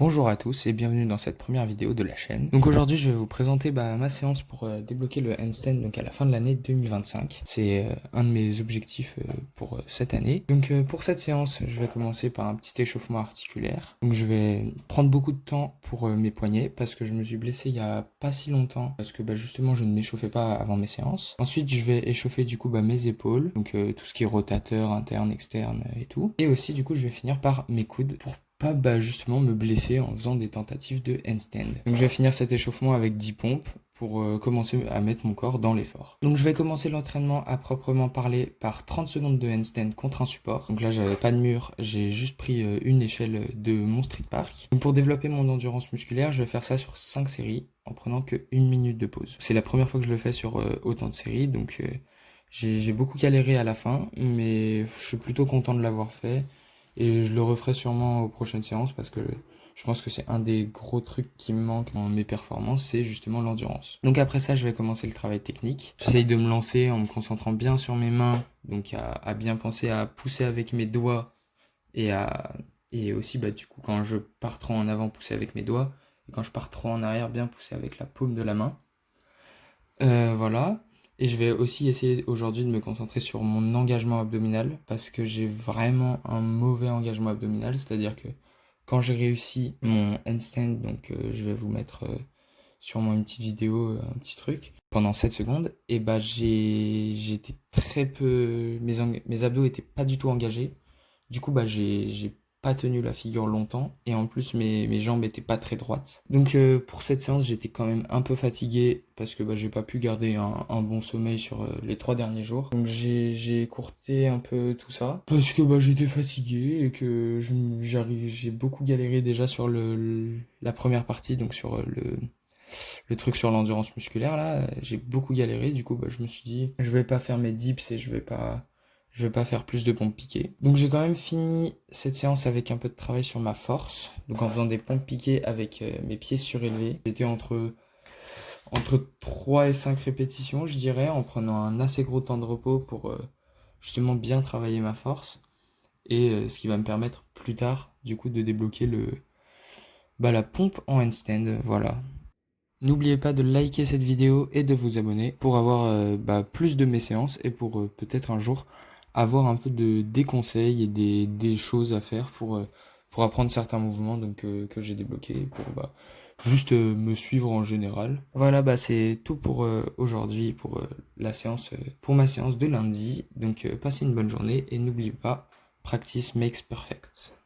Bonjour à tous et bienvenue dans cette première vidéo de la chaîne. Donc aujourd'hui je vais vous présenter ma séance pour débloquer le handstand donc à la fin de l'année 2025. C'est un de mes objectifs pour cette année. Donc pour cette séance je vais commencer par un petit échauffement articulaire. Donc je vais prendre beaucoup de temps pour mes poignets parce que je me suis blessé il y a pas si longtemps parce que justement je ne m'échauffais pas avant mes séances. Ensuite je vais échauffer du coup mes épaules, donc tout ce qui est rotateur, interne, externe et tout. Et aussi du coup je vais finir par mes coudes pour pas justement me blesser en faisant des tentatives de handstand. Donc je vais finir cet échauffement avec 10 pompes pour commencer à mettre mon corps dans l'effort. Donc je vais commencer l'entraînement à proprement parler par 30 secondes de handstand contre un support. Donc là j'avais pas de mur, j'ai juste pris une échelle de mon street park. Donc pour développer mon endurance musculaire, je vais faire ça sur 5 séries en prenant que 1 minute de pause. C'est la première fois que je le fais sur autant de séries, donc j'ai beaucoup galéré à la fin, mais je suis plutôt content de l'avoir fait. Et je le referai sûrement aux prochaines séances parce que je pense que c'est un des gros trucs qui me manque dans mes performances, c'est justement l'endurance. Donc après ça, je vais commencer le travail technique. J'essaye de me lancer en me concentrant bien sur mes mains, donc à bien penser à pousser avec mes doigts et aussi du coup quand je pars trop en avant, pousser avec mes doigts, et quand je pars trop en arrière, bien pousser avec la paume de la main. Voilà. Et je vais aussi essayer aujourd'hui de me concentrer sur mon engagement abdominal parce que j'ai vraiment un mauvais engagement abdominal. C'est-à-dire que quand j'ai réussi mon handstand, donc je vais vous mettre sûrement une petite vidéo, un petit truc, pendant 7 secondes, et j'étais très peu. Mes abdos étaient pas du tout engagés. Du coup, j'ai pas tenu la figure longtemps et en plus mes jambes étaient pas très droites. Donc pour cette séance, j'étais quand même un peu fatigué parce que j'ai pas pu garder un bon sommeil sur les 3 derniers jours. Donc j'ai écourté un peu tout ça parce que j'étais fatigué et que j'ai beaucoup galéré déjà sur la première partie, donc sur le truc sur l'endurance musculaire là, j'ai beaucoup galéré. Du coup, je me suis dit, je vais pas faire mes dips et je vais pas faire plus de pompes piquées. Donc j'ai quand même fini cette séance avec un peu de travail sur ma force, donc en faisant des pompes piquées avec mes pieds surélevés. J'étais entre 3 et 5 répétitions, je dirais, en prenant un assez gros temps de repos pour justement bien travailler ma force. Et ce qui va me permettre plus tard, du coup, de débloquer la pompe en handstand, voilà. N'oubliez pas de liker cette vidéo et de vous abonner pour avoir plus de mes séances et pour peut-être un jour avoir un peu des conseils et des choses à faire pour apprendre certains mouvements que j'ai débloqués pour juste me suivre en général. Voilà, c'est tout pour aujourd'hui, pour la séance, pour ma séance de lundi. Donc passez une bonne journée et n'oubliez pas, practice makes perfect.